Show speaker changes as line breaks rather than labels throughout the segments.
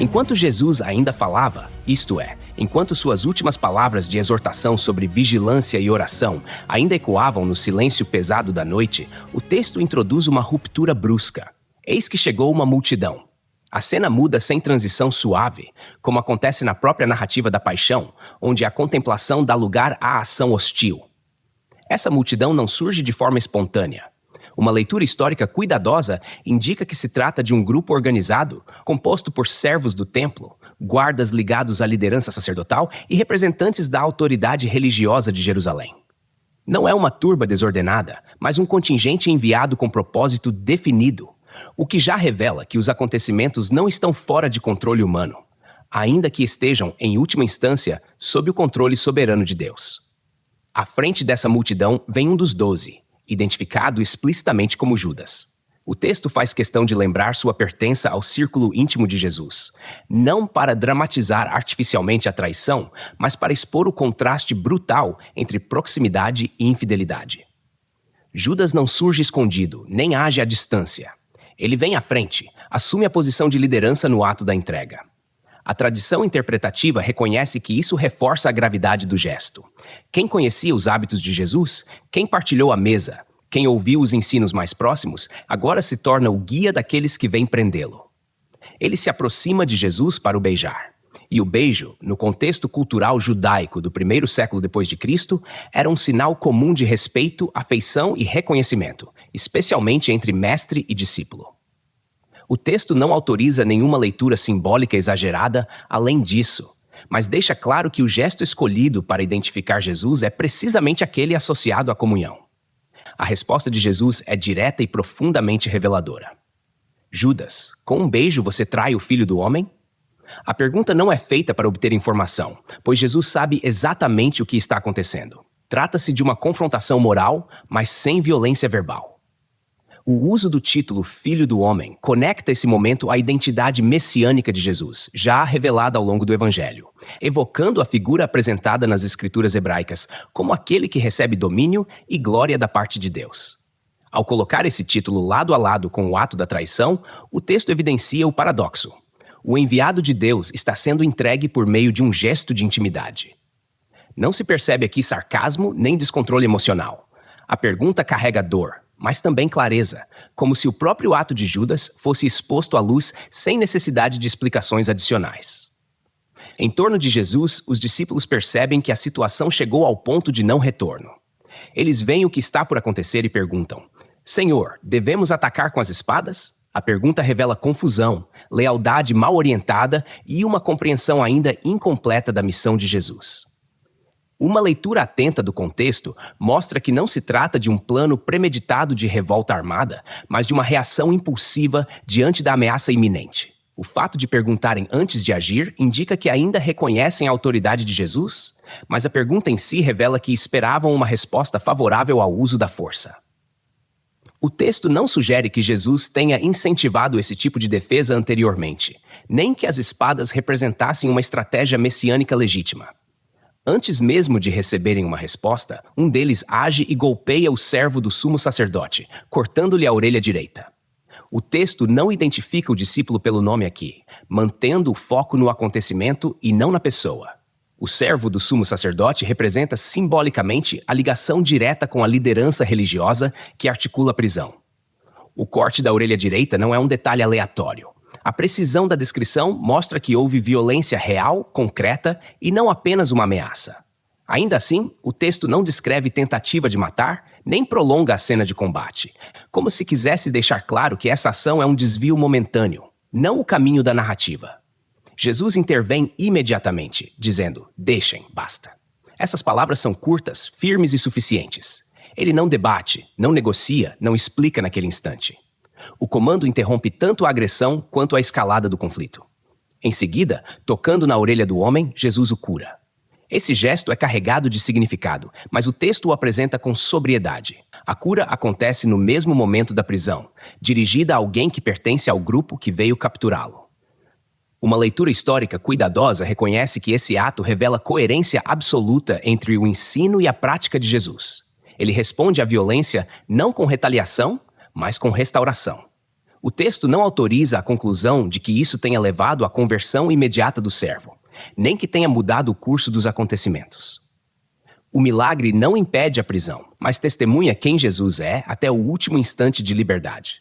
Enquanto Jesus ainda falava, isto é, enquanto suas últimas palavras de exortação sobre vigilância e oração ainda ecoavam no silêncio pesado da noite, o texto introduz uma ruptura brusca. Eis que chegou uma multidão. A cena muda sem transição suave, como acontece na própria narrativa da paixão, onde a contemplação dá lugar à ação hostil. Essa multidão não surge de forma espontânea. Uma leitura histórica cuidadosa indica que se trata de um grupo organizado, composto por servos do templo, guardas ligados à liderança sacerdotal e representantes da autoridade religiosa de Jerusalém. Não é uma turba desordenada, mas um contingente enviado com propósito definido, o que já revela que os acontecimentos não estão fora de controle humano, ainda que estejam, em última instância, sob o controle soberano de Deus. À frente dessa multidão vem um dos 12, identificado explicitamente como Judas. O texto faz questão de lembrar sua pertença ao círculo íntimo de Jesus, não para dramatizar artificialmente a traição, mas para expor o contraste brutal entre proximidade e infidelidade. Judas não surge escondido, nem age à distância. Ele vem à frente, assume a posição de liderança no ato da entrega. A tradição interpretativa reconhece que isso reforça a gravidade do gesto. Quem conhecia os hábitos de Jesus, quem partilhou a mesa, quem ouviu os ensinos mais próximos, agora se torna o guia daqueles que vêm prendê-lo. Ele se aproxima de Jesus para o beijar. E o beijo, no contexto cultural judaico do primeiro século depois de Cristo, era um sinal comum de respeito, afeição e reconhecimento, especialmente entre mestre e discípulo. O texto não autoriza nenhuma leitura simbólica exagerada além disso, mas deixa claro que o gesto escolhido para identificar Jesus é precisamente aquele associado à comunhão. A resposta de Jesus é direta e profundamente reveladora. Judas, com um beijo você trai o Filho do Homem? A pergunta não é feita para obter informação, pois Jesus sabe exatamente o que está acontecendo. Trata-se de uma confrontação moral, mas sem violência verbal. O uso do título Filho do Homem conecta esse momento à identidade messiânica de Jesus, já revelada ao longo do Evangelho, evocando a figura apresentada nas escrituras hebraicas como aquele que recebe domínio e glória da parte de Deus. Ao colocar esse título lado a lado com o ato da traição, o texto evidencia o paradoxo. O enviado de Deus está sendo entregue por meio de um gesto de intimidade. Não se percebe aqui sarcasmo nem descontrole emocional. A pergunta carrega dor, mas também clareza, como se o próprio ato de Judas fosse exposto à luz sem necessidade de explicações adicionais. Em torno de Jesus, os discípulos percebem que a situação chegou ao ponto de não retorno. Eles veem o que está por acontecer e perguntam: Senhor, devemos atacar com as espadas? A pergunta revela confusão, lealdade mal orientada e uma compreensão ainda incompleta da missão de Jesus. Uma leitura atenta do contexto mostra que não se trata de um plano premeditado de revolta armada, mas de uma reação impulsiva diante da ameaça iminente. O fato de perguntarem antes de agir indica que ainda reconhecem a autoridade de Jesus, mas a pergunta em si revela que esperavam uma resposta favorável ao uso da força. O texto não sugere que Jesus tenha incentivado esse tipo de defesa anteriormente, nem que as espadas representassem uma estratégia messiânica legítima. Antes mesmo de receberem uma resposta, um deles age e golpeia o servo do sumo sacerdote, cortando-lhe a orelha direita. O texto não identifica o discípulo pelo nome aqui, mantendo o foco no acontecimento e não na pessoa. O servo do sumo sacerdote representa simbolicamente a ligação direta com a liderança religiosa que articula a prisão. O corte da orelha direita não é um detalhe aleatório. A precisão da descrição mostra que houve violência real, concreta e não apenas uma ameaça. Ainda assim, o texto não descreve tentativa de matar, nem prolonga a cena de combate, como se quisesse deixar claro que essa ação é um desvio momentâneo, não o caminho da narrativa. Jesus intervém imediatamente, dizendo: deixem, basta. Essas palavras são curtas, firmes e suficientes. Ele não debate, não negocia, não explica naquele instante. O comando interrompe tanto a agressão quanto a escalada do conflito. Em seguida, tocando na orelha do homem, Jesus o cura. Esse gesto é carregado de significado, mas o texto o apresenta com sobriedade. A cura acontece no mesmo momento da prisão, dirigida a alguém que pertence ao grupo que veio capturá-lo. Uma leitura histórica cuidadosa reconhece que esse ato revela coerência absoluta entre o ensino e a prática de Jesus. Ele responde à violência não com retaliação, mas com restauração. O texto não autoriza a conclusão de que isso tenha levado à conversão imediata do servo, nem que tenha mudado o curso dos acontecimentos. O milagre não impede a prisão, mas testemunha quem Jesus é até o último instante de liberdade.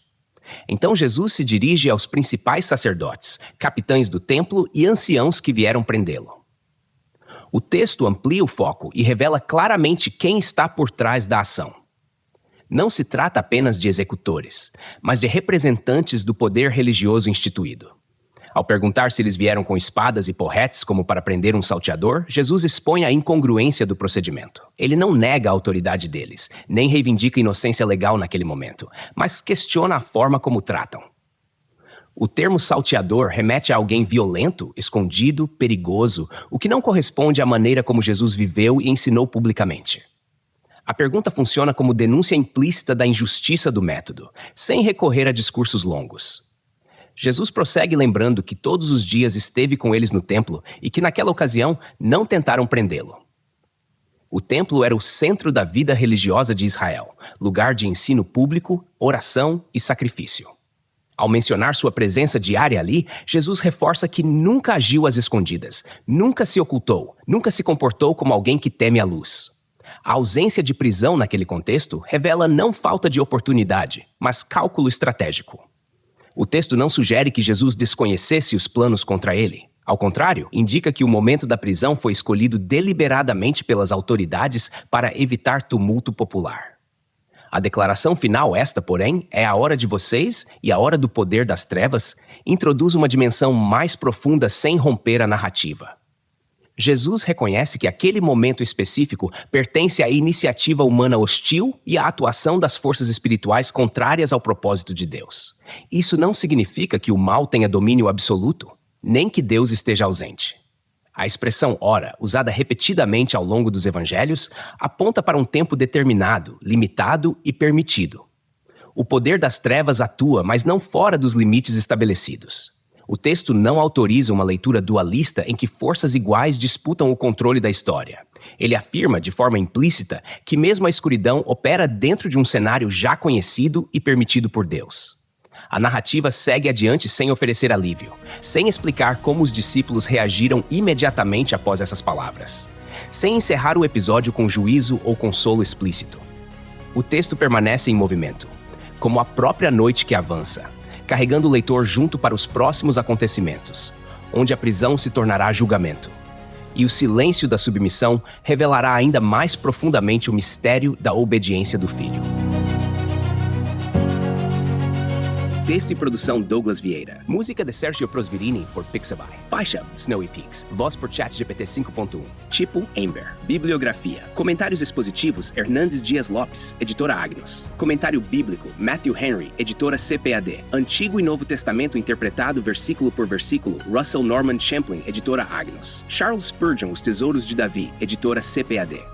Então Jesus se dirige aos principais sacerdotes, capitães do templo e anciãos que vieram prendê-lo. O texto amplia o foco e revela claramente quem está por trás da ação. Não se trata apenas de executores, mas de representantes do poder religioso instituído. Ao perguntar se eles vieram com espadas e porretes como para prender um salteador, Jesus expõe a incongruência do procedimento. Ele não nega a autoridade deles, nem reivindica inocência legal naquele momento, mas questiona a forma como tratam. O termo salteador remete a alguém violento, escondido, perigoso, o que não corresponde à maneira como Jesus viveu e ensinou publicamente. A pergunta funciona como denúncia implícita da injustiça do método, sem recorrer a discursos longos. Jesus prossegue lembrando que todos os dias esteve com eles no templo e que naquela ocasião não tentaram prendê-lo. O templo era o centro da vida religiosa de Israel, lugar de ensino público, oração e sacrifício. Ao mencionar sua presença diária ali, Jesus reforça que nunca agiu às escondidas, nunca se ocultou, nunca se comportou como alguém que teme a luz. A ausência de prisão naquele contexto revela não falta de oportunidade, mas cálculo estratégico. O texto não sugere que Jesus desconhecesse os planos contra ele. Ao contrário, indica que o momento da prisão foi escolhido deliberadamente pelas autoridades para evitar tumulto popular. A declaração final, esta, porém, é a hora de vocês e a hora do poder das trevas, introduz uma dimensão mais profunda sem romper a narrativa. Jesus reconhece que aquele momento específico pertence à iniciativa humana hostil e à atuação das forças espirituais contrárias ao propósito de Deus. Isso não significa que o mal tenha domínio absoluto, nem que Deus esteja ausente. A expressão hora, usada repetidamente ao longo dos evangelhos, aponta para um tempo determinado, limitado e permitido. O poder das trevas atua, mas não fora dos limites estabelecidos. O texto não autoriza uma leitura dualista em que forças iguais disputam o controle da história. Ele afirma, de forma implícita, que mesmo a escuridão opera dentro de um cenário já conhecido e permitido por Deus. A narrativa segue adiante sem oferecer alívio, sem explicar como os discípulos reagiram imediatamente após essas palavras, sem encerrar o episódio com juízo ou consolo explícito. O texto permanece em movimento, como a própria noite que avança, carregando o leitor junto para os próximos acontecimentos, onde a prisão se tornará julgamento. E o silêncio da submissão revelará ainda mais profundamente o mistério da obediência do Filho. Texto e produção Douglas Vieira. Música de Sergio Prosverini por Pixabay. Faixa Snowy Peaks. Voz por ChatGPT 5.1. Tipo Ember. Bibliografia. Comentários expositivos Hernandes Dias Lopes, editora Agnos. Comentário bíblico Matthew Henry, editora CPAD. Antigo e Novo Testamento interpretado versículo por versículo Russell Norman Champlin, editora Agnos. Charles Spurgeon, Os Tesouros de Davi, editora CPAD.